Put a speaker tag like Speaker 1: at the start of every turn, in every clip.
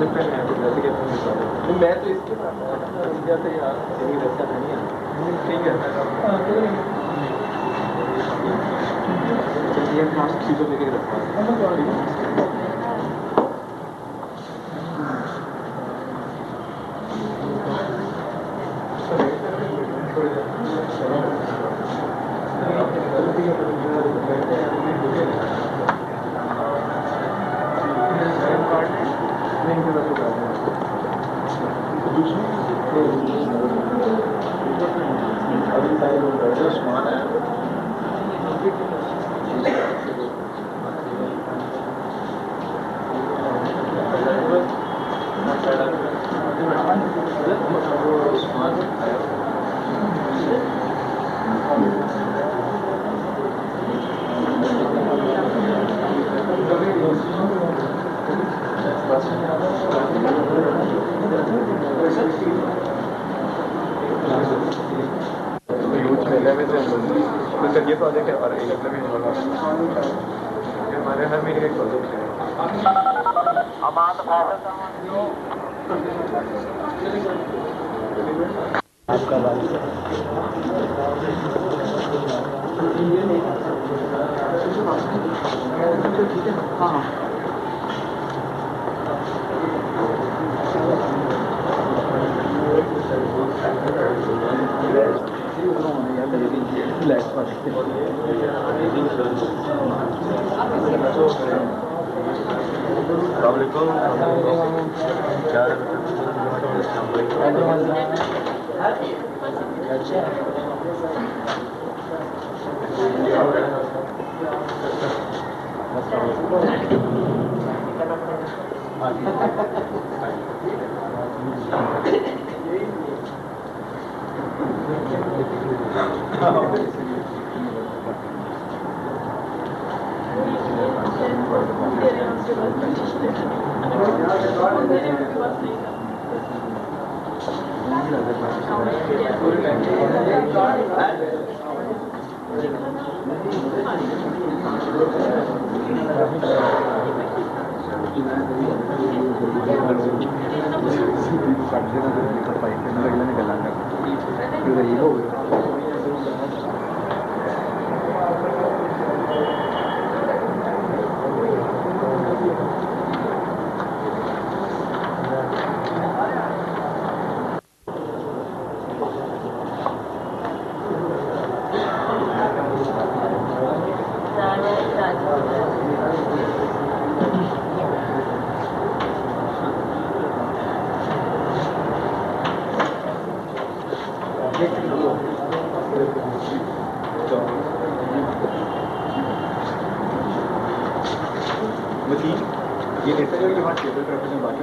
Speaker 1: मैं तो इसके ठीक है चलिए लास्ट चीज़ों लेके रखा ये प्रोजेक्ट है और एक मतलब हमारे हर महीने का एक प्रोजेक्ट है आपका हाँ ये ऐसा है कि वहाँ टेबल पर अपने बाकी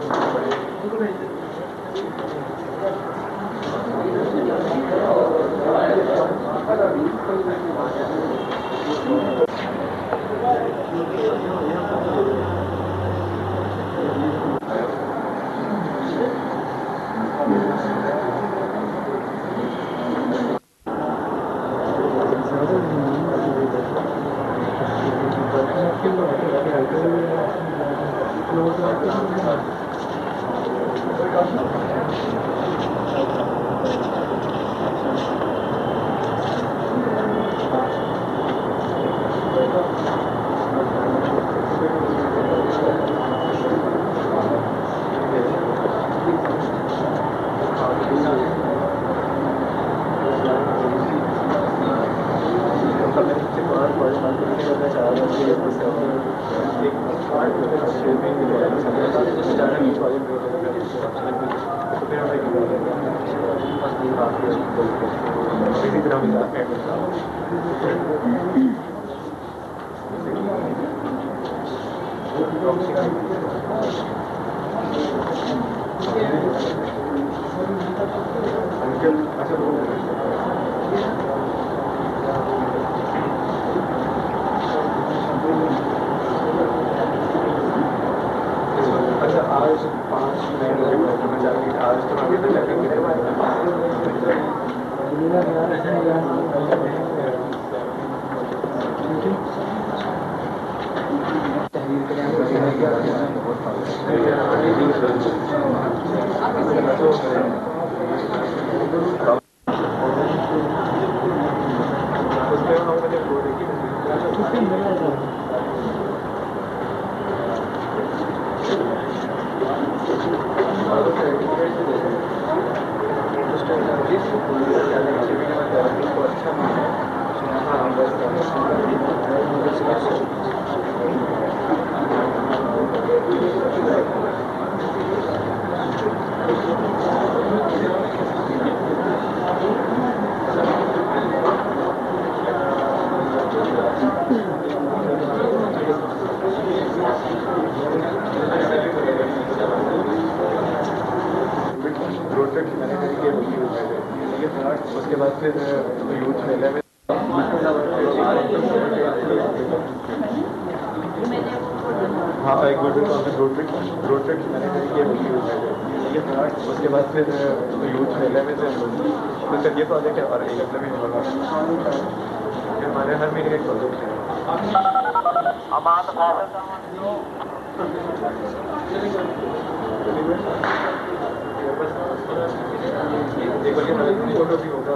Speaker 1: उसके बाद फिर यूथ मेले में हाँ एक रोड ट्रिप मैंने किया उसके बाद फिर यूथ मेले में से फिर ये प्रोजेक्ट है और एक भी हमारे हर महीने एक प्रोजेक्ट है एक बार फोटो भी होगा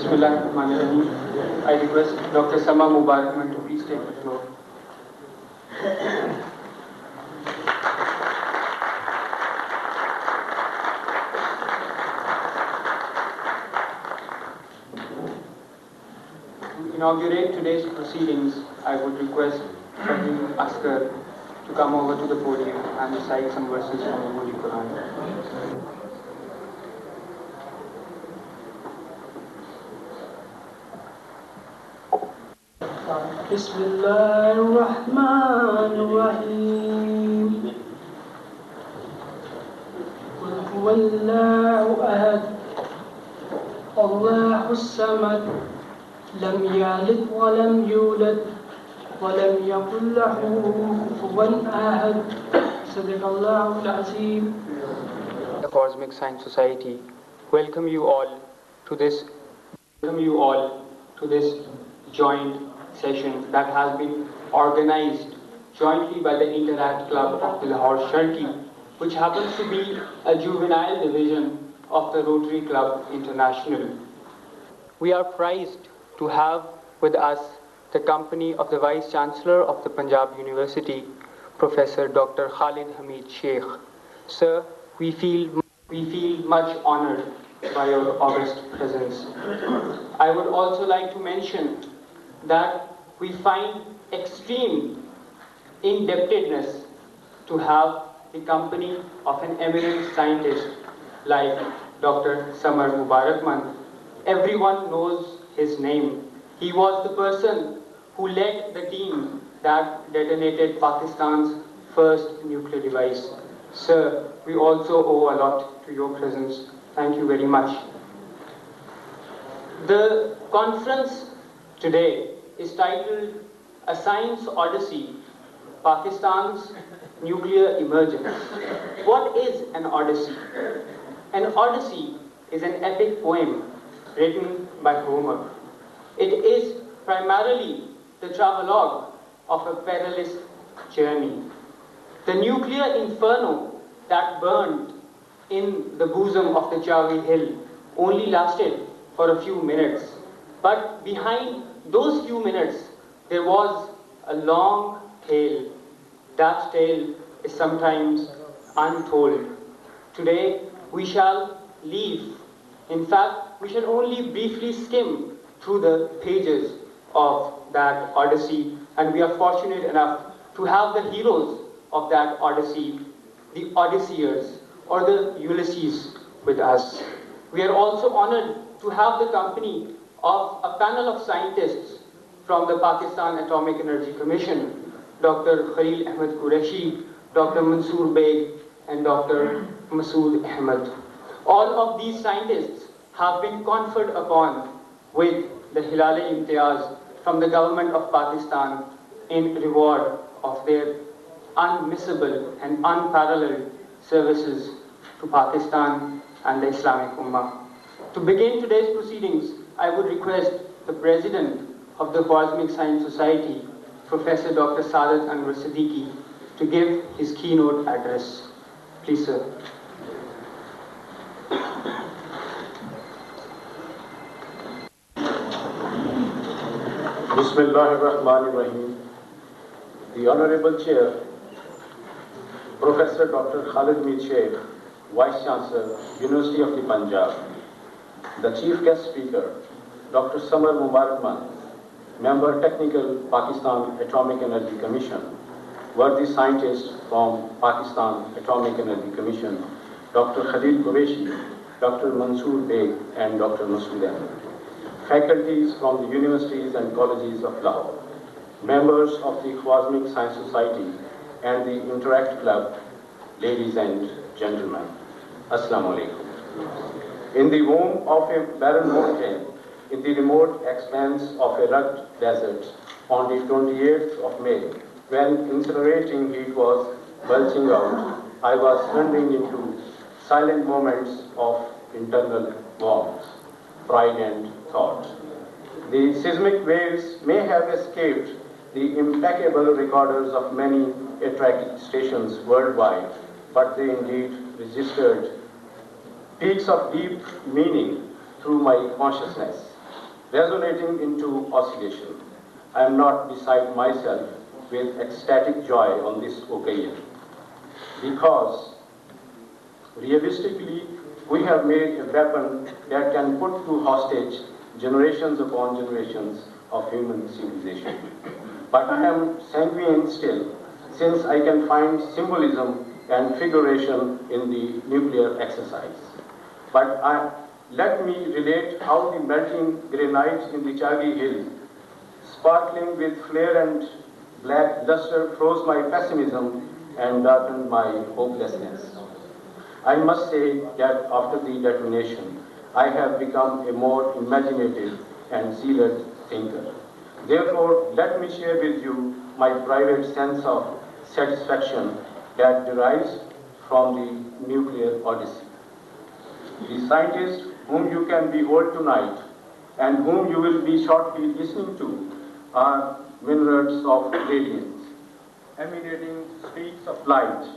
Speaker 2: Bismillahirrahmanirrahim. I request Dr. Samar Mubarakmand to please take the floor. To inaugurate today's proceedings, I would request Khalil Askar to come over to the podium and recite some verses from the Holy Quran.
Speaker 3: بسم الله الرحمن الرحيم قل هو الله أحد الله الصمد لم يلد ولم يولد ولم يكن له كفوا أحد صدق الله العظيم.
Speaker 2: The Khwarizmic Science Society welcome you all to this joint session that has been organized jointly by the Interact Club of the Lahore Sharqi, which happens to be a juvenile division of the Rotary Club International. We are prized to have with us the company of the Vice Chancellor of the Punjab University, Professor Dr. Khalid Hamid Sheikh. Sir, we feel much honored by your august presence. I would also like to mention that we find extreme indebtedness to have the company of an eminent scientist like Dr. Samar Mubarakmand. Everyone knows his name. He was the person who led the team that detonated Pakistan's first nuclear device. Sir, we also owe a lot to your presence. Thank you very much. The conference today is titled A Science Odyssey, Pakistan's Nuclear Emergence. What is an odyssey? An odyssey is an epic poem written by Homer. It is primarily the travelogue of a perilous journey. The nuclear inferno that burned in the bosom of the Chawi Hill only lasted for a few minutes. But behind those few minutes, there was a long tale. That tale is sometimes untold. Today, we shall leave. In fact, we shall only briefly skim through the pages of that odyssey, and we are fortunate enough to have the heroes of that odyssey, the Odysseyers, or the Ulysses, with us. We are also honored to have the company of a panel of scientists from the Pakistan Atomic Energy Commission, Dr. Khalil Qurehi, Dr. Mansoor Baig, and Dr. Masoor Ahmed. All of these scientists have been conferred upon with the Hilal-e-Imtiaz from the government of Pakistan in reward of their unmissable and unparalleled services to Pakistan and the Islamic Ummah. To begin today's proceedings, I would request the President of the Khwarizmic Science Society, Professor Dr. Saadat Anwar Siddiqui, to give his keynote address. Please, sir.
Speaker 4: Bismillahirrahmanirrahim. The Honorable Chair, Professor Dr. Khalid Hamid Sheikh, Vice Chancellor, University of the Punjab. The Chief Guest Speaker, Dr. Samar Mubarakmand, Member Technical Pakistan Atomic Energy Commission. Worthy scientists from Pakistan Atomic Energy Commission, Dr. Khalil Qurehi, Dr. Mansoor Baig, and Dr. Masoor Ahmed. Faculties from the universities and colleges of Lahore, members of the Khwarizmic Science Society and the Interact Club, ladies and gentlemen, Assalamu alaikum. In the womb of a barren mountain, in the remote expanse of a rugged desert, on the 28th of May, when incinerating heat was belching out, I was plunging into silent moments of internal warmth, pride and thought. The seismic waves may have escaped the impeccable recorders of many attractive stations worldwide, but they indeed registered peaks of deep meaning through my consciousness. resonating into oscillation. I am not beside myself with ecstatic joy on this occasion, because realistically, we have made a weapon that can put to hostage generations upon generations of human civilization. But I am sanguine still, since I can find symbolism and figuration in the nuclear exercise. But let me relate how the melting granite in the Chagi Hills, sparkling with flare and black luster, froze my pessimism and darkened my hopelessness. I must say that after the detonation, I have become a more imaginative and zealous thinker. Therefore, let me share with you my private sense of satisfaction that derives from the nuclear odyssey. The scientists whom you can behold tonight and whom you will be shortly listening to are minarets of radiance, emanating streaks of light,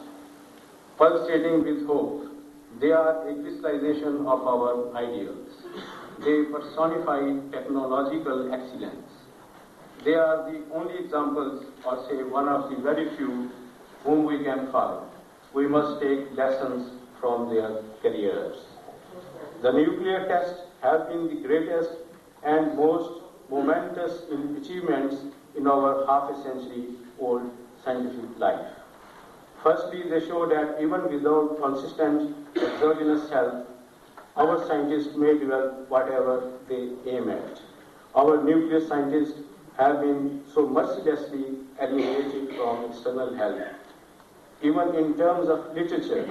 Speaker 4: pulsating with hope. They are a crystallization of our ideals. They personify technological excellence. They are the only examples, or say one of the very few, whom we can follow. We must take lessons from their careers. The nuclear tests have been the greatest and most momentous achievements in our half-a-century-old scientific life. Firstly, they show that even without consistent exogenous help, our scientists may develop whatever they aim at. Our nuclear scientists have been so mercilessly alienated from external help, even in terms of literature,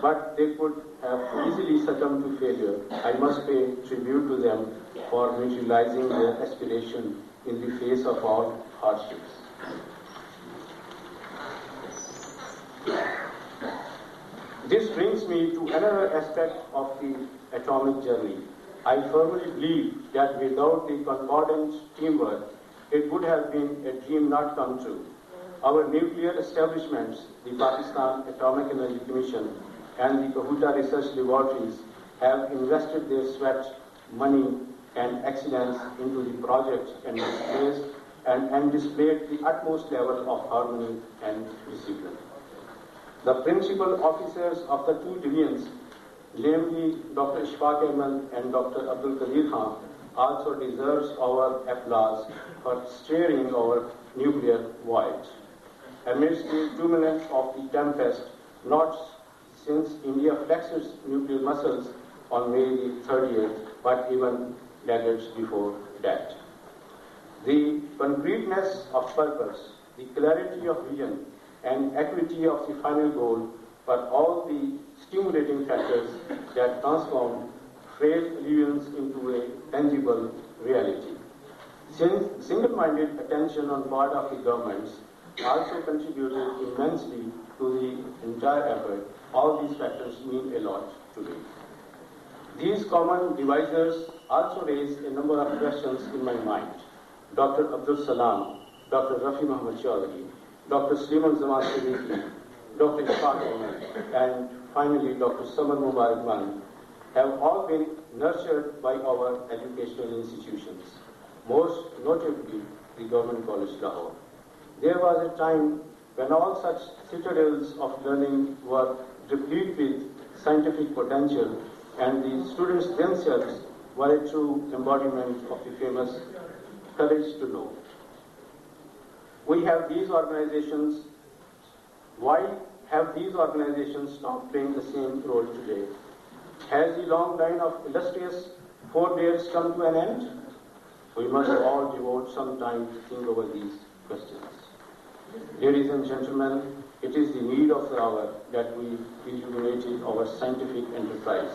Speaker 4: but they could have easily succumbed to failure. I must pay tribute to them for visualizing their aspiration in the face of all hardships. This brings me to another aspect of the atomic journey. I firmly believe that without the concordant teamwork, it would have been a dream not come true. Our nuclear establishments, the Pakistan Atomic Energy Commission and the Kahuta Research Laboratories, have invested their sweat, money and excellence into the project and displayed the utmost level of harmony and discipline. The principal officers of the two divisions, namely Dr. Ishfaq Ahmed and Dr. Abdul Qadir Khan, also deserves our applause for steering our nuclear voyage. Amidst the turbulence of the tempest, not since India flexed its nuclear muscles on May the 30th, but even decades before that. The concreteness of purpose, the clarity of vision, and equity of the final goal were all the stimulating factors that transformed frail illusions into a tangible reality. Since single-minded attention on part of the governments also contributed immensely to the entire effort, all these factors mean a lot today. These common divisors also raise a number of questions in my mind. Dr. Abdul Salam, Dr. Rafi Muhammad Chaudhary, Dr. Sliman Zaman Siddiqui, Dr. Ishfaq Ahmed, and finally Dr. Samar Mubarakmand have all been nurtured by our educational institutions, most notably the Government College Lahore. There was a time when all such citadels of learning were replete with scientific potential, and the students themselves were a true embodiment of the famous courage to know. We have these organizations. Why have these organizations stopped playing the same role today? Has the long line of illustrious forebears come to an end? We must all devote some time to think over these questions. Ladies and gentlemen, it is the need of the hour that we rejuvenated our scientific enterprise.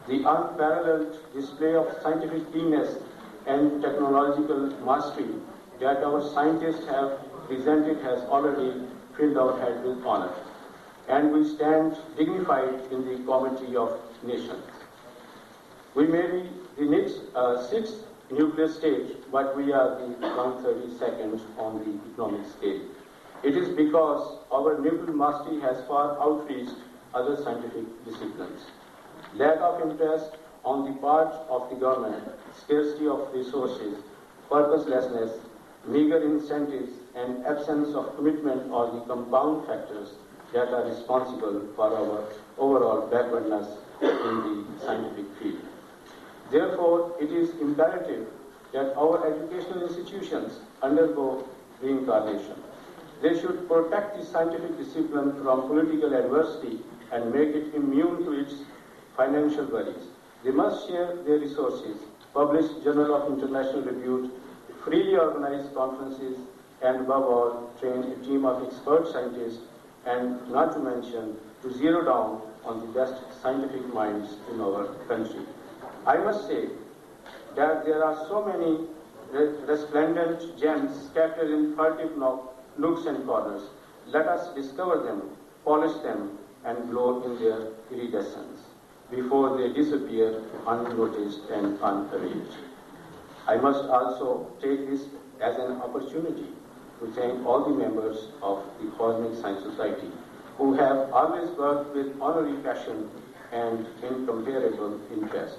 Speaker 4: The unparalleled display of scientific keenness and technological mastery that our scientists have presented has already filled our head with honor, and we stand dignified in the comity of nations. We may be the sixth nuclear state, but we are the 132nd on the economic scale. It is because our nuclear mastery has far outreached other scientific disciplines. Lack of interest on the part of the government, scarcity of resources, purposelessness, meager incentives, and absence of commitment are the compound factors that are responsible for our overall backwardness in the scientific field. Therefore, it is imperative that our educational institutions undergo reincarnation. They should protect the scientific discipline from political adversity and make it immune to its financial worries. They must share their resources, publish journal of international repute, freely organize conferences, and above all, train a team of expert scientists, and not to mention, to zero down on the best scientific minds in our country. I must say that there are so many resplendent gems scattered in furtive nooks and corners. Let us discover them, polish them, and glow in their iridescence before they disappear unnoticed and unarranged. I must also take this as an opportunity to thank all the members of the Khwarizmi Science Society who have always worked with honorary passion and incomparable interest.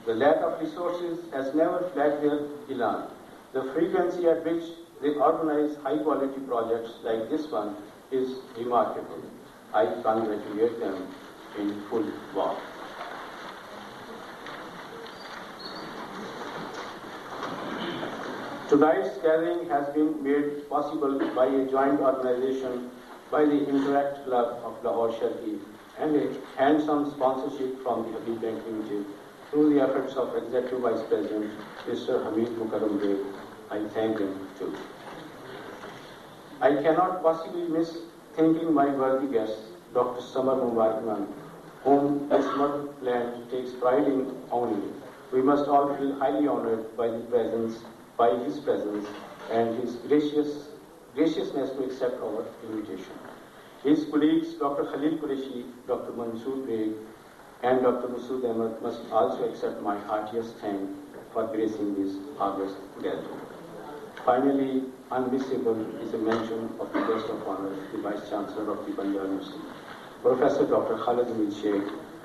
Speaker 4: The lack of resources has never flagged their elan. The frequency at which they organize high-quality projects like this one is remarkable. I congratulate them in full warmth. Tonight's gathering has been made possible by a joint organization by the Interact Club of Lahore Sharqi and a hands-on sponsorship from the Habib Bank Limited through the efforts of Executive Vice President Mr. Samar Mubarakmand. I thank him too. I cannot possibly miss thanking my worthy guest, Dr. Samar Mubarakmand, whom this motherland takes pride in owning. We must all feel highly honored by his presence and his graciousness to accept our invitation. His colleagues, Dr. Khalil Qurehi, Dr. Mansoor Baig, and Dr. Masoor Butt must also accept my heartiest thanks for gracing this august gathering. Finally, unmissable is a mention of the guest of honor, the Vice Chancellor of the Punjab University, Professor Dr. Khwarizmi,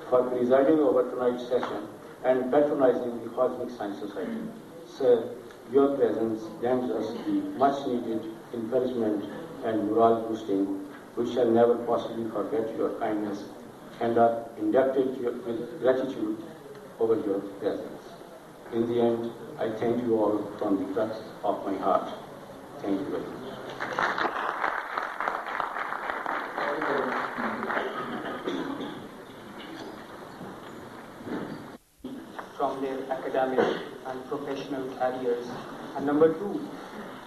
Speaker 4: for presiding over tonight's session and patronizing the Khwarizmi Science Society. Sir, your presence lends us the much-needed encouragement and morale boosting. We shall never possibly forget your kindness and are indebted with gratitude over your presence. In the end, I thank you all from the depths of my heart. Thank you very much.
Speaker 2: From their academic and professional careers. And number two,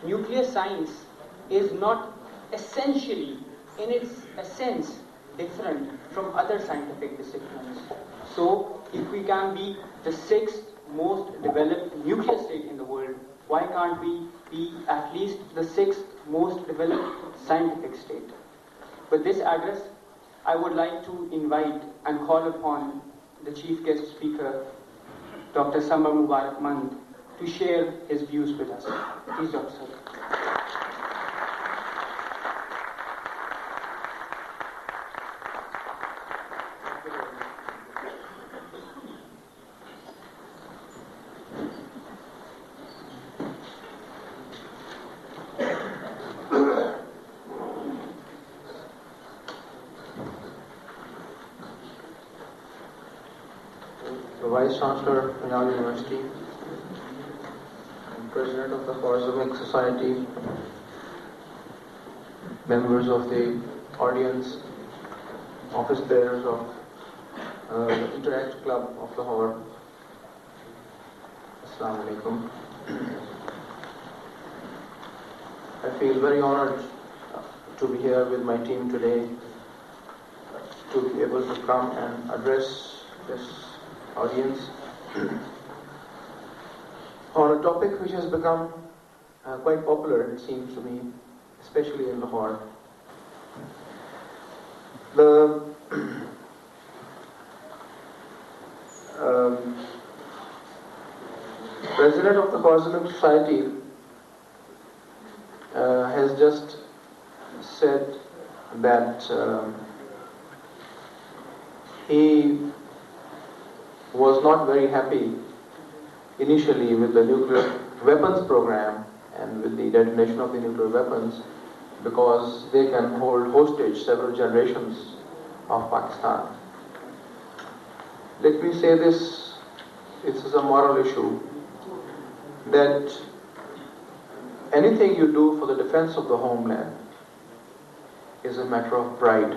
Speaker 2: nuclear science is not essentially, in its essence, different from other scientific disciplines. So, if we can be the sixth most developed nuclear state in the world, why can't we be at least the sixth most developed scientific state? With this address, I would like to invite and call upon the chief guest speaker, Dr. Samar Mubarakmand, to share his views with us. Please, Dr. Sir.
Speaker 5: The Vice Chancellor of our University, President of the Khwarizmi Society, members of the audience, office bearers of the Interact Club of Lahore. Assalamu alaikum. I feel very honored to be here with my team today, to be able to come and address this audience on a topic which has become quite popular, it seems to me, especially in Lahore. The President of the Khwarizmi Society has just said that he was not very happy initially with the nuclear weapons program and with the detonation of the nuclear weapons, because they can hold hostage several generations of Pakistan. Let me say this is a moral issue, that anything you do for the defense of the homeland is a matter of pride.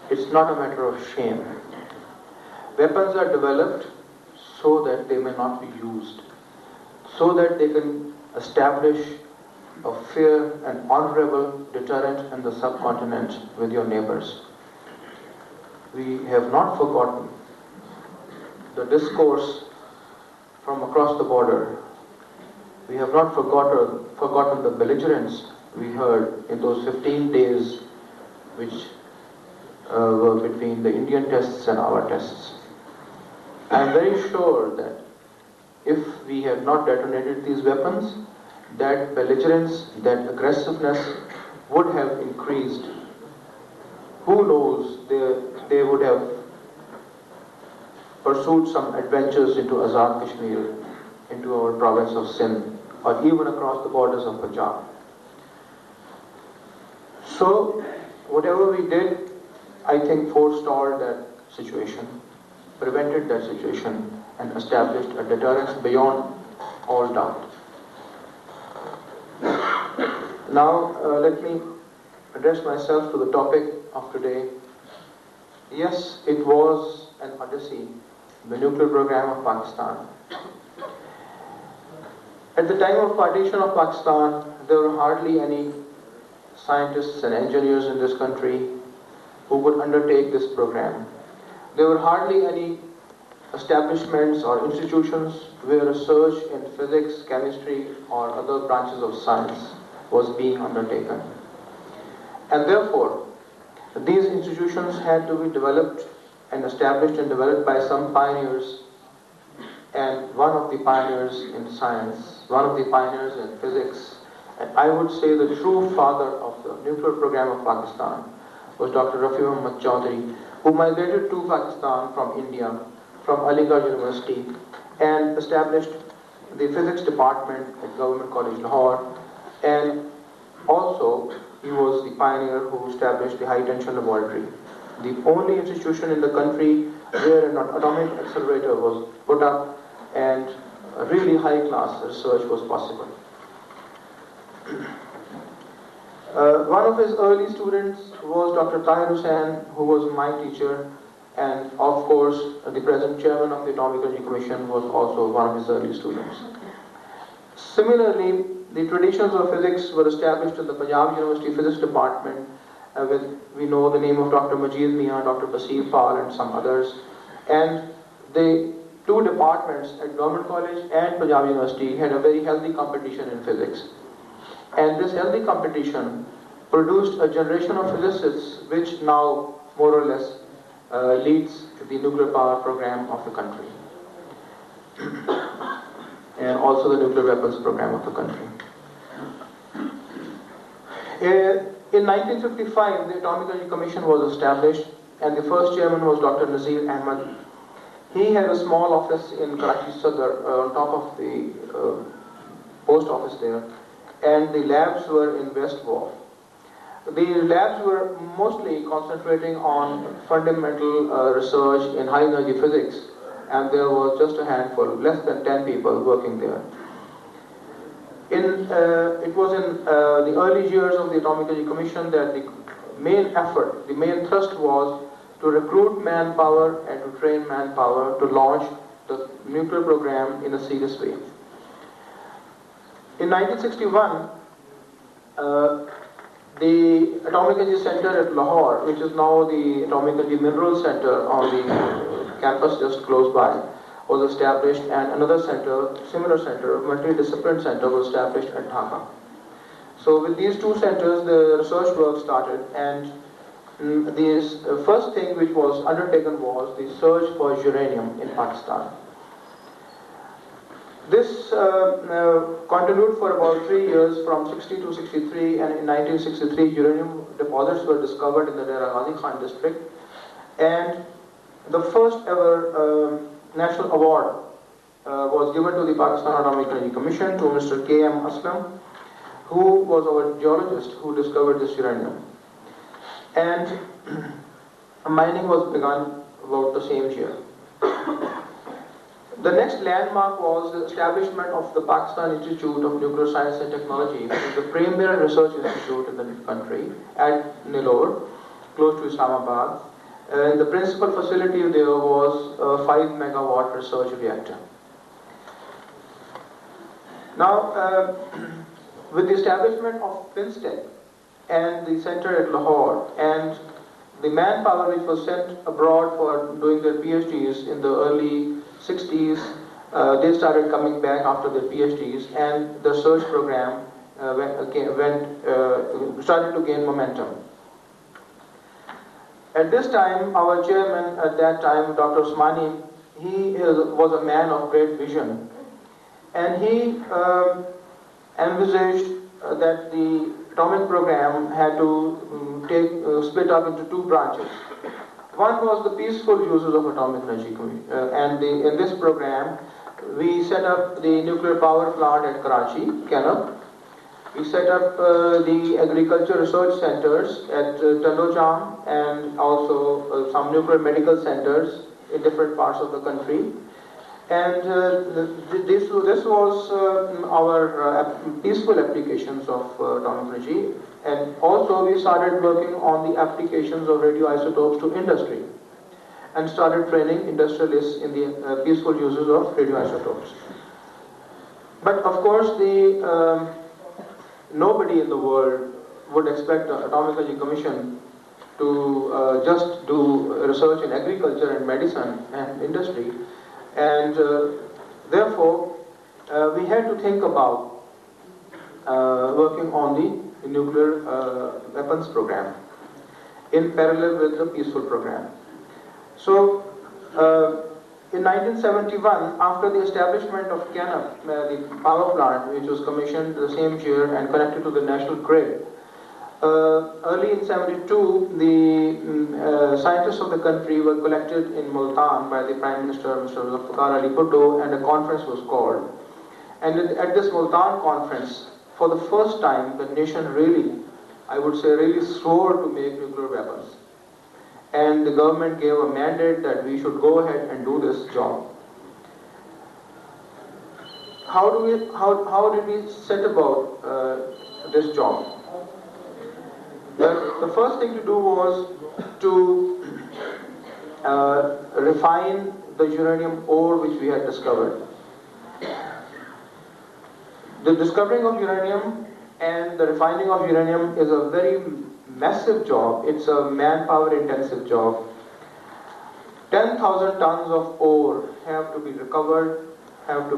Speaker 5: It's not a matter of shame. Weapons are developed so that they may not be used, so that they can establish a fair and honorable deterrent in the subcontinent with your neighbors. We have not forgotten the discourse from across the border. We have not forgotten the belligerence we heard in those 15 days which were between the Indian tests and our tests. I am very sure that if we had not detonated these weapons, that belligerence, that aggressiveness would have increased. Who knows, they would have pursued some adventures into Azad Kashmir, into our province of Sindh, or even across the borders of Punjab. So, whatever we did, I think forestalled that situation, prevented that situation, and established a deterrence beyond all doubt. Now, let me address myself to the topic of today. Yes, it was an odyssey, the nuclear program of Pakistan. At the time of partition of Pakistan, there were hardly any scientists and engineers in this country who could undertake this program. There were hardly any establishments or institutions where research in physics, chemistry, or other branches of science was being undertaken. And therefore, these institutions had to be developed and established and developed by some pioneers, and one of the pioneers in science, one of the pioneers in physics, and I would say the true father of the nuclear program of Pakistan was Dr. Rafi Muhammad Chaudhry, who migrated to Pakistan from India, from Aligarh University, and established the physics department at Government College Lahore, and also he was the pioneer who established the high tension laboratory, the only institution in the country where an atomic accelerator was put up and really high class research was possible. One of his early students was Dr. Tahir Hussain, who was my teacher, and of course the present chairman of the Atomic Energy Commission was also one of his early students. Similarly, the traditions of physics were established in the Punjab University Physics Department we know the name of Dr. Majid Mian, Dr. Basir Pal, and some others. And the two departments at Government College and Punjab University had a very healthy competition in physics. And this healthy competition produced a generation of physicists which now more or less leads the nuclear power program of the country and also the nuclear weapons program of the country. In 1955, the Atomic Energy Commission was established, and the first chairman was Dr. Nazir Ahmad. He had a small office in Karachi Sadr on top of the post office there, and the labs were in West Wall. The labs were mostly concentrating on fundamental research in high energy physics, and there was just a handful, less than 10 people working there. It was in the early years of the Atomic Energy Commission that the main effort, the main thrust was to recruit manpower and to train manpower to launch the nuclear program in a serious way. In 1961, the Atomic Energy Center at Lahore, which is now the Atomic Energy Mineral Center on the campus just close by, was established, and another center, similar center, multidisciplinary center, was established at Dhaka. So with these two centers, the research work started, and the first thing which was undertaken was the search for uranium in Pakistan. This continued for about 3 years, from 60 to 63, and in 1963 uranium deposits were discovered in the Dera Ghazi Khan district, and the first ever national award was given to the Pakistan Atomic Energy Commission to Mr. K.M. Aslam, who was our geologist who discovered this uranium. And mining was begun about the same year. The next landmark was the establishment of the Pakistan Institute of Nuclear Science and Technology, which is the premier research institute in the country at Nellore, close to Islamabad. And the principal facility there was a 5 megawatt research reactor. Now, with the establishment of PINSTEC and the center at Lahore and the manpower which was sent abroad for doing their PhDs in the early 60s, they started coming back after their PhDs, and the research program started to gain momentum. At this time, our chairman at that time, Dr. Usmani, he was a man of great vision, and he envisaged that the atomic program had to split up into two branches. One was the peaceful uses of atomic energy, and in this program, we set up the nuclear power plant at Karachi, Kenab. We set up the agriculture research centers at Tandojam, and also some nuclear medical centers in different parts of the country. And this was our peaceful applications of atomic energy. And also we started working on the applications of radioisotopes to industry and started training industrialists in the peaceful uses of radioisotopes. But of course, nobody in the world would expect the Atomic Energy Commission to just do research in agriculture and medicine and industry. And therefore, we had to think about working on the nuclear weapons program in parallel with the peaceful program. So, in 1971, after the establishment of Kenab, the power plant, which was commissioned the same year and connected to the national grid, early in 72, the scientists of the country were collected in Multan by the Prime Minister, Mr. Zulfikar Ali Bhutto, and a conference was called. And at this Multan conference, for the first time, the nation really, I would say, really swore to make nuclear weapons. And the government gave a mandate that we should go ahead and do this job. How did we set about this job? The first thing to do was to refine the uranium ore which we had discovered. The discovering of uranium and the refining of uranium is a very massive job. It's a manpower intensive job. 10,000 tons of ore have to be recovered, have to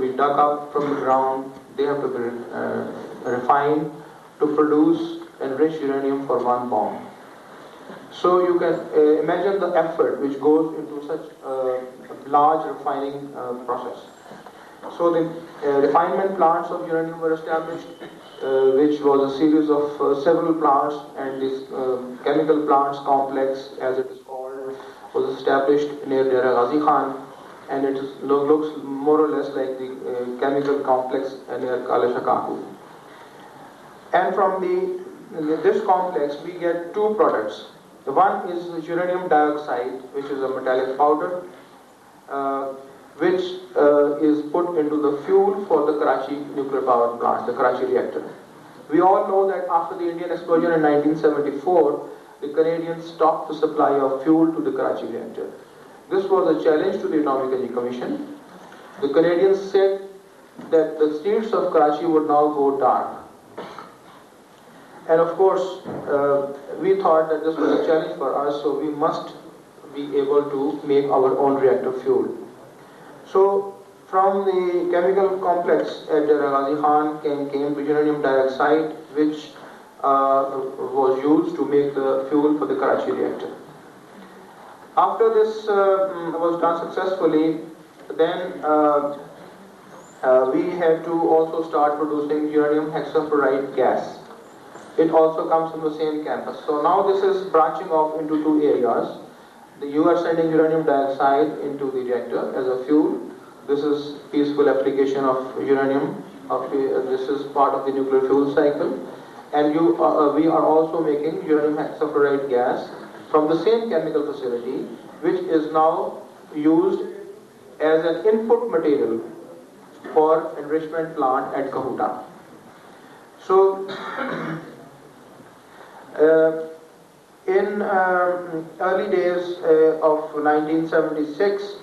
Speaker 5: be dug up from the ground. They have to be refined to produce enriched uranium for one bomb. So you can imagine the effort which goes into such a large refining process. So the refinement plants of uranium were established, which was a series of several plants, and this chemical plants complex, as it is called, was established near Dera Ghazi Khan, and it looks more or less like the chemical complex near Kala Shakaku. And from this complex we get two products. The one is uranium dioxide, which is a metallic powder, which is put into the fuel for the Karachi nuclear power plant, the Karachi reactor. We all know that after the Indian explosion in 1974, the Canadians stopped the supply of fuel to the Karachi reactor. This was a challenge to the Atomic Energy Commission. The Canadians said that the streets of Karachi would now go dark. And of course, we thought that this was a challenge for us, so we must be able to make our own reactor fuel. So, from the chemical complex at Ghazi Khan came uranium dioxide, which was used to make the fuel for the Karachi reactor. After this was done successfully, then we had to also start producing uranium hexafluoride gas. It also comes from the same campus. So now this is branching off into two areas. You are sending uranium dioxide into the reactor as a fuel. This is peaceful application of uranium. This is part of the nuclear fuel cycle. And we are also making uranium hexafluoride gas from the same chemical facility, which is now used as an input material for enrichment plant at Kahuta. So, in early days of 1976,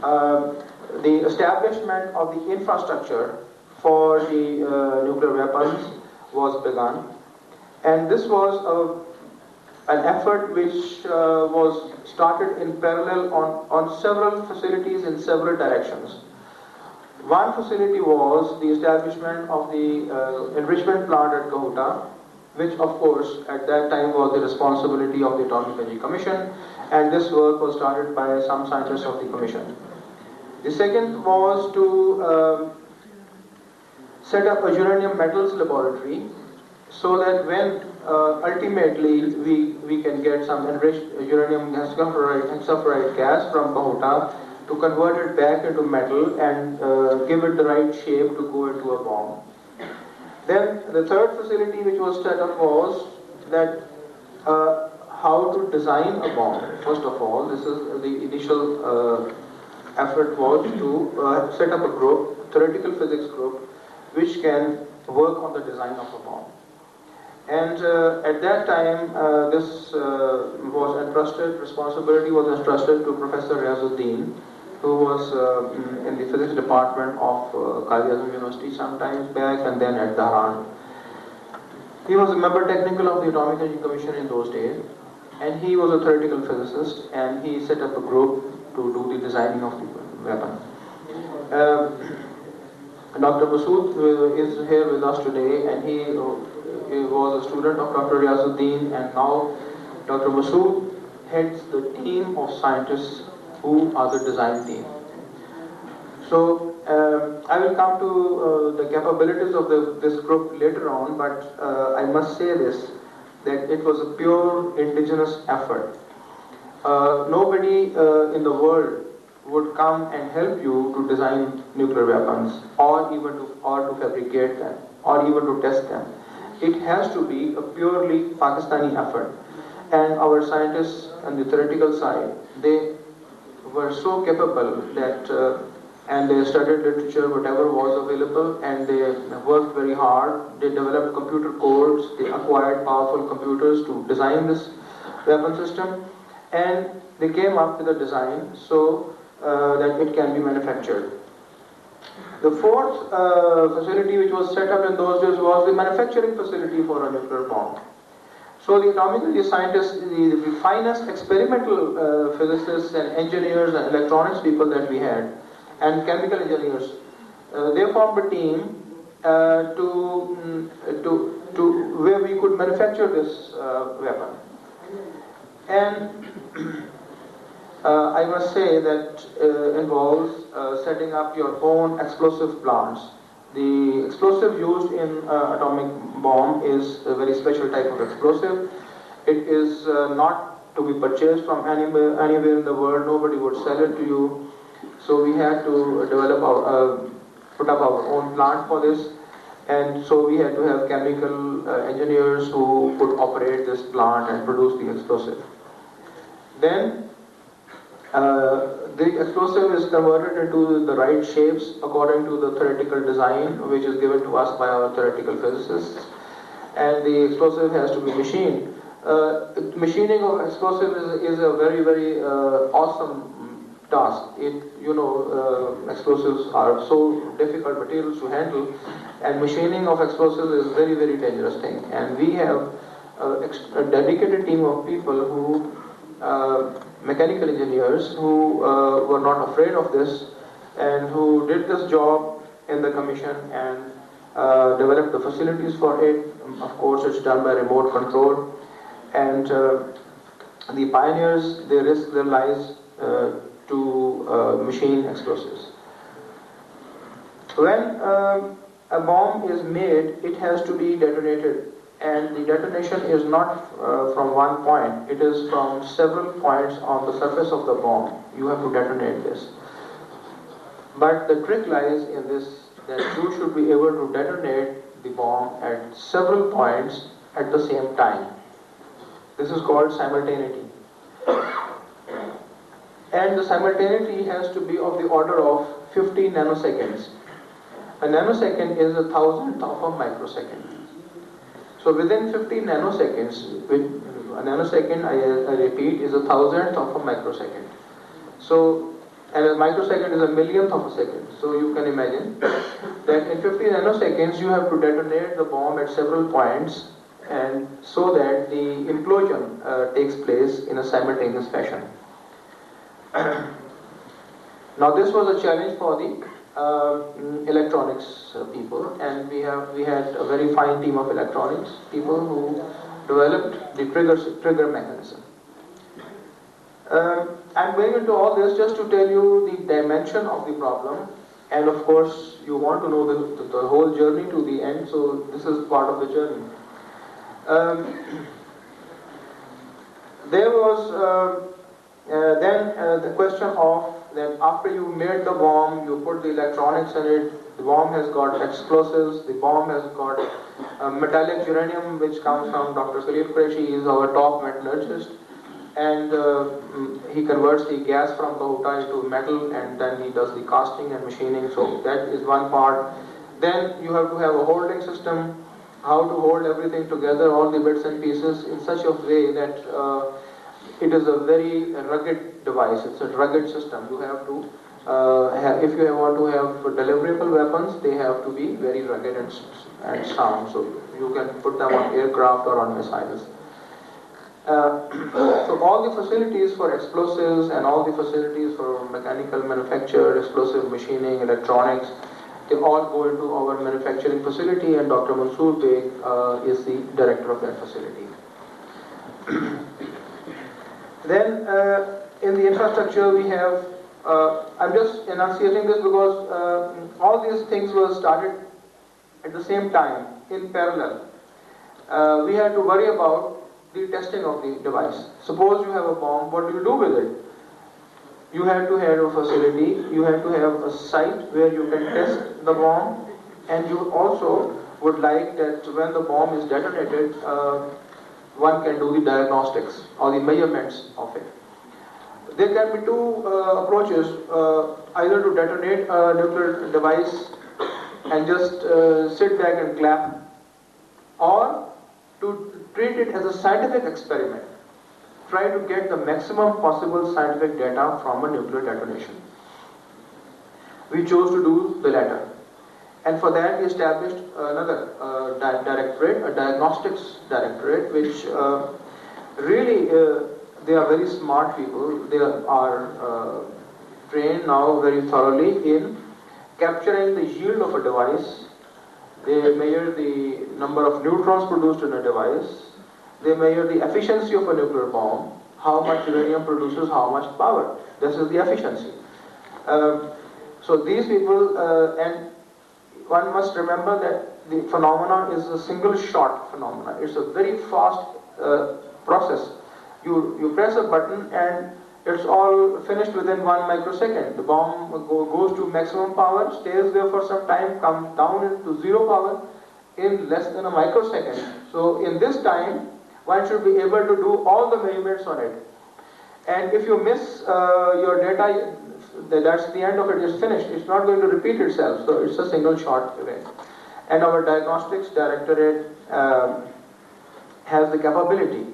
Speaker 5: the establishment of the infrastructure for the nuclear weapons was begun, and this was an effort which was started in parallel on several facilities in several directions. One facility was the establishment of the enrichment plant at Kahuta, which of course at that time was the responsibility of the Atomic Energy Commission, and this work was started by some scientists of the Commission. The second was to set up a uranium metals laboratory, so that when ultimately we can get some enriched uranium hexafluoride gas from Kahuta, to convert it back into metal and give it the right shape to go into a bomb. Then the third facility which was set up was that how to design a bomb. First of all, this is the initial effort was to set up a group, theoretical physics group, which can work on the design of a bomb. And at that time, this was entrusted, responsibility was entrusted to Professor Riazuddin, who was in the physics department of Khwarizmi University sometimes back, and then at Dhahran. He was a member technical of the Atomic Energy Commission in those days, and he was a theoretical physicist, and he set up a group to do the designing of the weapon. Dr. Masoor is here with us today, and he was a student of Dr. Riazuddin, and now Dr. Masoor heads the team of scientists who are the design team. So I will come to the capabilities of this group later on, but I must say this, that it was a pure indigenous effort. Nobody in the world would come and help you to design nuclear weapons, or even to fabricate them, or even to test them. It has to be a purely Pakistani effort. And our scientists on the theoretical side, they were so capable that, and they studied literature, whatever was available, and they worked very hard. They developed computer codes, they acquired powerful computers to design this weapon system, and they came up with a design so that it can be manufactured. The fourth facility which was set up in those days was the manufacturing facility for a nuclear bomb. So the atomic energy scientists, the finest experimental physicists and engineers and electronics people that we had, and chemical engineers, they formed a team to where we could manufacture this weapon. And I must say that involves setting up your own explosive plants. The explosive used in atomic bomb is a very special type of explosive. It is not to be purchased from anywhere in the world. Nobody would sell it to you. So we had to develop put up our own plant for this, and so we had to have chemical engineers who could operate this plant and produce the explosive. Then the explosive is converted into the right shapes according to the theoretical design which is given to us by our theoretical physicists, and the explosive has to be machined. Machining of explosive is a very, very awesome task. Explosives are so difficult materials to handle, and machining of explosives is very, very dangerous thing. And we have a dedicated team of people who mechanical engineers who were not afraid of this, and who did this job in the commission and developed the facilities for it. Of course, it's done by remote control, and the pioneers, they risk their lives to machine explosives. When a bomb is made, it has to be detonated, and the detonation is not from one point, it is from several points on the surface of the bomb. You have to detonate this. But the trick lies in this, that you should be able to detonate the bomb at several points at the same time. This is called simultaneity. And the simultaneity has to be of the order of 50 nanoseconds. A nanosecond is a thousandth of a microsecond. So within 50 nanoseconds, a nanosecond, I repeat, is a thousandth of a microsecond. So, and a microsecond is a millionth of a second. So you can imagine that in 50 nanoseconds you have to detonate the bomb at several points, and so that the implosion takes place in a simultaneous fashion. Now this was a challenge for the electronics people, and we had a very fine team of electronics people who developed the trigger mechanism. I'm going into all this just to tell you the dimension of the problem, and of course you want to know the whole journey to the end, so this is part of the journey. There was then the question of, then after you made the bomb, you put the electronics in it, the bomb has got explosives, the bomb has got metallic uranium which comes from Dr. Khalil Qurehi. He is our top metallurgist, and he converts the gas from Kahuta into metal, and then he does the casting and machining, so that is one part. Then you have to have a holding system, how to hold everything together, all the bits and pieces in such a way that it is a very rugged device. It's a rugged system. You have to, if you want to have deliverable weapons, they have to be very rugged and sound. So you can put them on aircraft or on missiles. So all the facilities for explosives and all the facilities for mechanical manufacture, explosive machining, electronics, they all go into our manufacturing facility, and Dr. Mansoor Baig is the director of that facility. Then in the infrastructure we have, I'm just enunciating this because all these things were started at the same time, in parallel. We had to worry about the testing of the device. Suppose you have a bomb, what do you do with it? You have to have a facility, you have to have a site where you can test the bomb, and you also would like that when the bomb is detonated, one can do the diagnostics or the measurements of it. There can be two approaches, either to detonate a nuclear device and just sit back and clap, or to treat it as a scientific experiment. Try to get the maximum possible scientific data from a nuclear detonation. We chose to do the latter. And for that we established another directorate, a diagnostics directorate, which really, they are very smart people. They are trained now very thoroughly in capturing the yield of a device. They measure the number of neutrons produced in a device. They measure the efficiency of a nuclear bomb, how much uranium produces how much power. This is the efficiency. So these people, and one must remember that the phenomena is a single shot phenomena. It's a very fast process. You press a button and it's all finished within 1 microsecond. The bomb goes to maximum power, stays there for some time, comes down into zero power in less than a microsecond. So in this time, one should be able to do all the measurements on it. And if you miss your data, that's the end of it, is finished. It's not going to repeat itself, so it's a single shot event. And our diagnostics directorate has the capability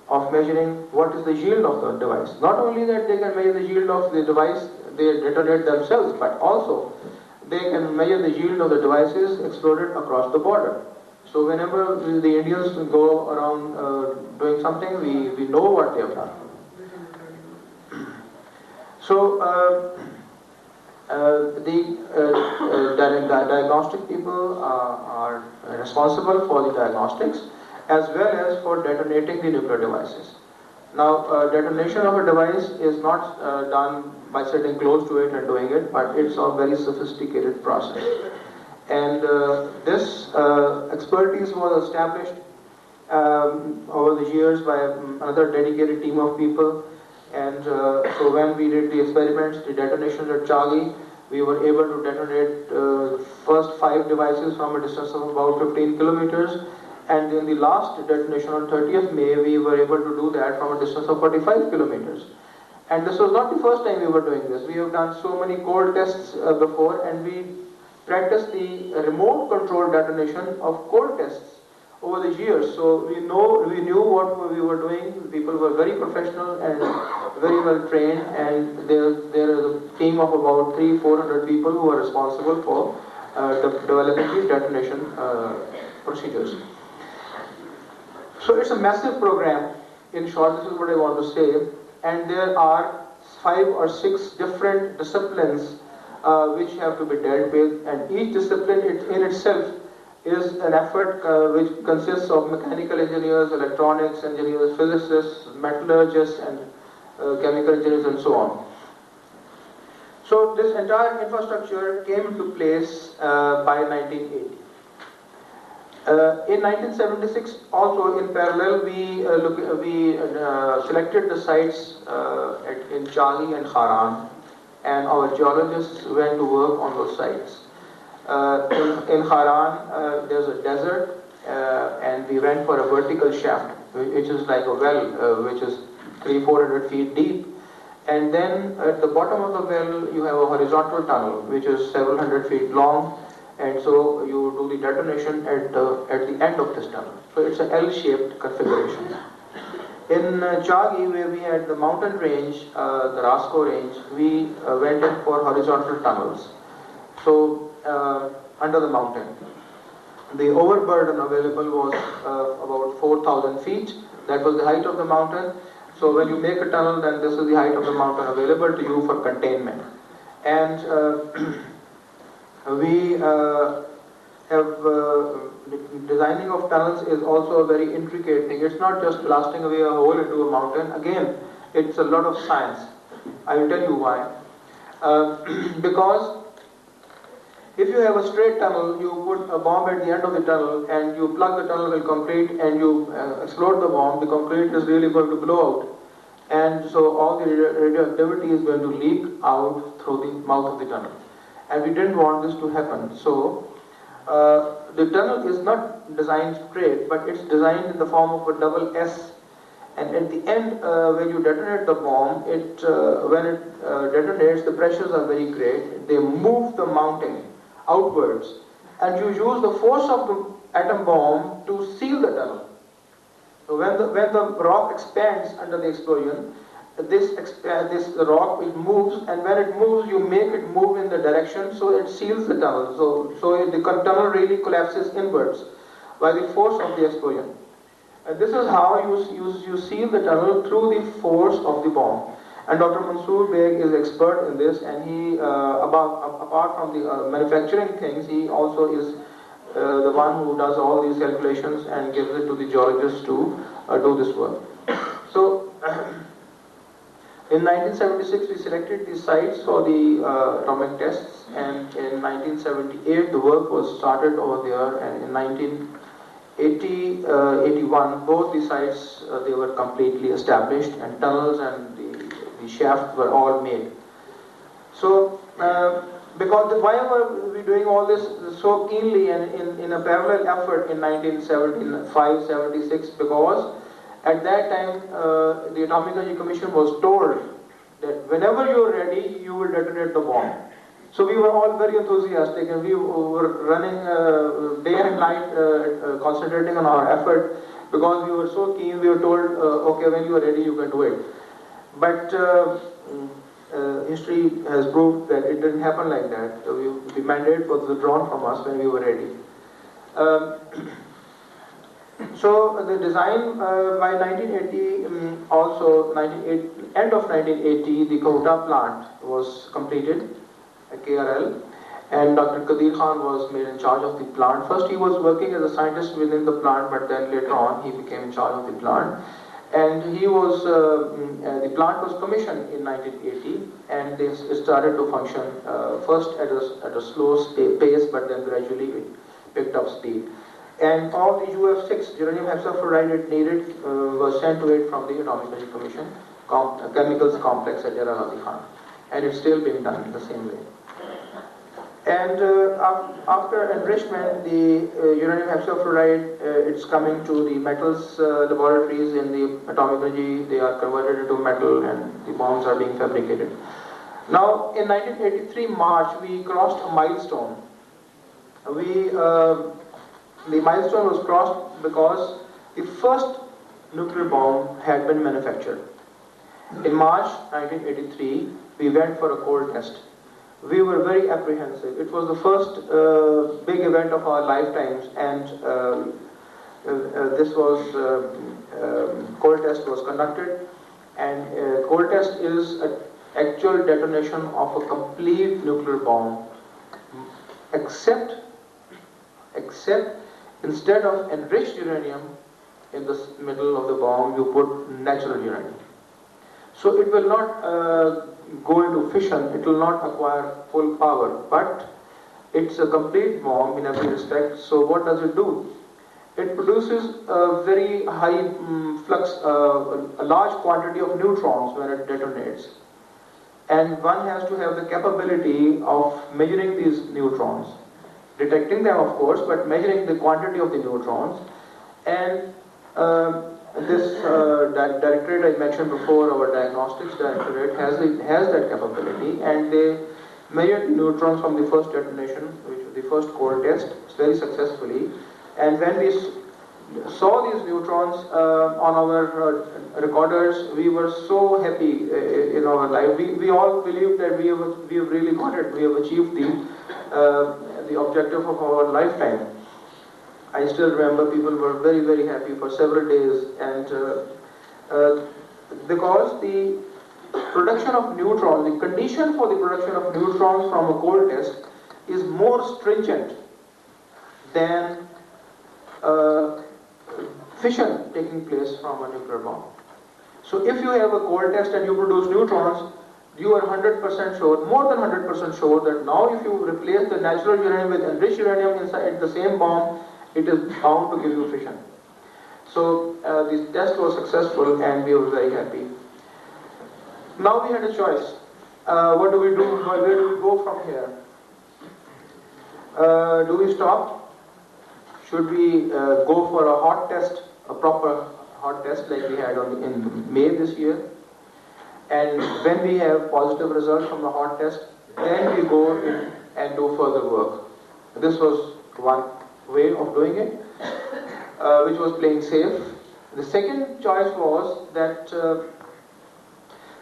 Speaker 5: of measuring what is the yield of the device. Not only that they can measure the yield of the device they detonate themselves, but also they can measure the yield of the devices exploded across the border. So whenever the Indians go around doing something, we know what they have done. So the diagnostic people are responsible for the diagnostics as well as for detonating the nuclear devices. Now, detonation of a device is not done by sitting close to it and doing it, but it's a very sophisticated process. And this expertise was established over the years by another dedicated team of people. And so when we did the experiments, the detonations at Chagi, we were able to detonate first 5 devices from a distance of about 15 kilometers. And in the last detonation on 30th May, we were able to do that from a distance of 45 kilometers. And this was not the first time we were doing this. We have done so many cold tests before, and we practiced the remote control detonation of cold tests over the years. So we knew what we were doing. People were very professional and very well trained, and there is a team of about 300-400 people who are responsible for developing these detonation procedures. So it's a massive program. In short, this is what I want to say. And there are 5 or 6 different disciplines which have to be dealt with, and each discipline in itself is an effort which consists of mechanical engineers, electronics engineers, physicists, metallurgists, and chemical engineers, and so on. So this entire infrastructure came into place by 1980. In 1976, also in parallel, we selected the sites in Chagi and Kharan, and our geologists went to work on those sites. In Kharan, there's a desert, and we went for a vertical shaft, which is like a well, which is 300-400 feet deep. And then at the bottom of the well, you have a horizontal tunnel, which is several hundred feet long. And so you do the detonation at the end of this tunnel. So it's an L-shaped configuration. In Chagi, where we had the mountain range, the Rasco range, we went in for horizontal tunnels. So under the mountain, the overburden available was about 4,000 feet. That was the height of the mountain. So when you make a tunnel, then this is the height of the mountain available to you for containment. And we designing of tunnels is also a very intricate thing. It's not just blasting away a hole into a mountain. Again, it's a lot of science. I will tell you why. Because if you have a straight tunnel, you put a bomb at the end of the tunnel and you plug the tunnel with concrete and you explode the bomb, the concrete is really going to blow out. And so all the radioactivity is going to leak out through the mouth of the tunnel. And we didn't want this to happen. So the tunnel is not designed straight, but it's designed in the form of a double S. And at the end, when you detonate the bomb, when it detonates, the pressures are very great. They move the mounting outwards, and you use the force of the atom bomb to seal the tunnel. So when the rock expands under the explosion, this rock it moves, and when it moves, you make it move in the direction, so it seals the tunnel. So the tunnel really collapses inwards by the force of the explosion. And this is how you seal the tunnel through the force of the bomb. And Dr. Mansoor Baig is expert in this, and he, apart from the manufacturing things, he also is the one who does all these calculations and gives it to the geologists to do this work. So, in 1976, we selected these sites for the atomic tests, and in 1978, the work was started over there, and in 1981, both the sites, they were completely established, and tunnels and the shafts were all made. So, because why were we doing all this so keenly and in a parallel effort in 1975-76? Because at that time, the Atomic Energy Commission was told that whenever you are ready, you will detonate the bomb. So we were all very enthusiastic, and we were running day and night, concentrating on our effort, because we were so keen. We were told, okay, when you are ready, you can do it. But history has proved that it didn't happen like that. So the mandate was withdrawn from us when we were ready. So the design by 1980, end of 1980, the Kahuta plant was completed at KRL, and Dr. Qadir Khan was made in charge of the plant. First he was working as a scientist within the plant, but then later on he became in charge of the plant. And he was, the plant was commissioned in 1980, and it started to function first at a slow pace, but then gradually it picked up speed. And all the UF6 uranium hexafluoride it needed was sent to it from the Atomic Energy Commission chemicals complex at Jalal Khan, and it's still being done in the same way. And after enrichment, the uranium hexafluoride it's coming to the metals laboratories in the atomic energy. They are converted into metal, and the bombs are being fabricated. Now, in 1983 March, we crossed a milestone. The milestone was crossed because the first nuclear bomb had been manufactured. In March 1983, we went for a cold test. We were very apprehensive. It was the first big event of our lifetimes, and this was cold test was conducted. And cold test is an actual detonation of a complete nuclear bomb, except instead of enriched uranium in the middle of the bomb, you put natural uranium. So it will not go into fission, it will not acquire full power, but it's a complete bomb in every respect. So what does it do? It produces a very high flux, a large quantity of neutrons when it detonates. And one has to have the capability of measuring these neutrons, detecting them of course, but measuring the quantity of the neutrons. And this directorate I mentioned before, our diagnostics directorate, has that capability, and they measured the neutrons from the first detonation, which was the first cold test, very successfully. And when we saw these neutrons on our recorders, we were so happy in our life. We all believed that we have really got it. We have achieved the objective of our lifetime. I still remember people were very, very happy for several days, and because the production of neutrons, the condition for the production of neutrons from a cold test is more stringent than fission taking place from a nuclear bomb. So if you have a cold test and you produce neutrons, you are 100% sure, more than 100% sure that now if you replace the natural uranium with enriched uranium inside the same bomb, it is bound to give you fission. So this test was successful and we were very happy. Now we had a choice. What do we do? Where do we go from here? Do we stop? Should we go for a hot test, a proper hot test like we had in May this year? And when we have positive results from the hot test, then we go in and do further work. This was one way of doing it, which was playing safe. The second choice was that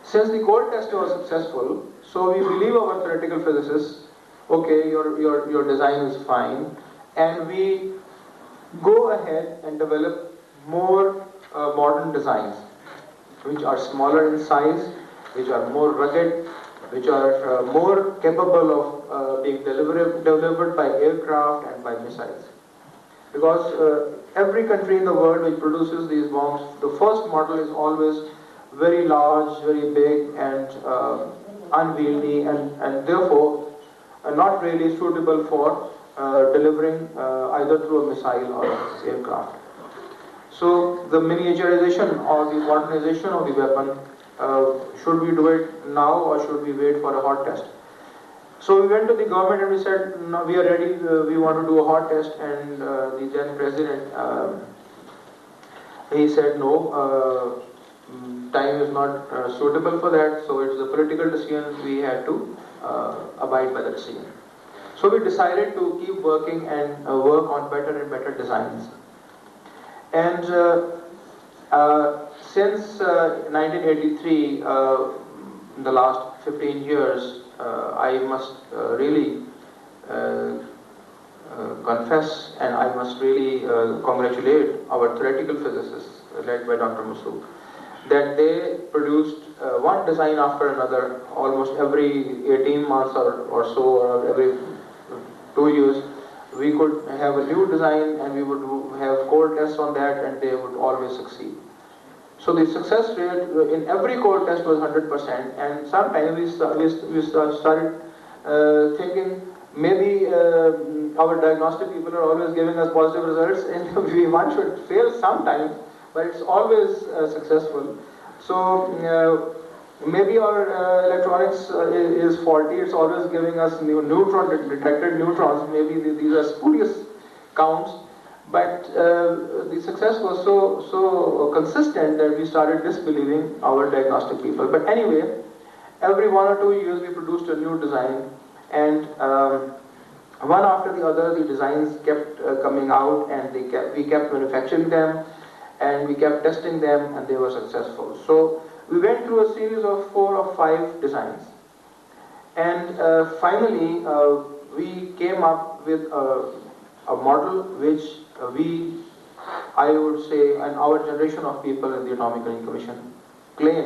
Speaker 5: since the cold test was successful, so we believe our theoretical physicists, okay, your design is fine, and we go ahead and develop more modern designs, which are smaller in size, which are more rugged, which are more capable of being delivered by aircraft and by missiles. Because every country in the world which produces these bombs, the first model is always very large, very big, and unwieldy, and therefore not really suitable for delivering either through a missile or aircraft. So the miniaturization or the modernization of the weapon, should we do it now or should we wait for a hot test? So we went to the government and we said, no, we are ready, we want to do a hot test, and the then president, he said no, time is not suitable for that, so it's a political decision, we had to abide by the decision. So we decided to keep working and work on better and better designs. And since 1983, in the last 15 years, I must really confess, and I must really congratulate our theoretical physicists led by Dr. Masoor, that they produced one design after another almost every 18 months or so, or every 2 years. We could have a new design and we would have cold tests on that, and they would always succeed. So the success rate in every cold test was 100%, and sometimes we started thinking maybe our diagnostic people are always giving us positive results, and one should fail sometimes, but it's always successful. So maybe our electronics is faulty. It's always giving us detected neutrons. Maybe these are spurious counts, but the success was so consistent that we started disbelieving our diagnostic people. But anyway, every 1 or 2 years we produced a new design, and one after the other the designs kept coming out, and we kept manufacturing them, and we kept testing them, and they were successful. So we went through a series of 4 or 5 designs, and finally we came up with a model which I would say, and our generation of people in the Atomic Energy Commission claim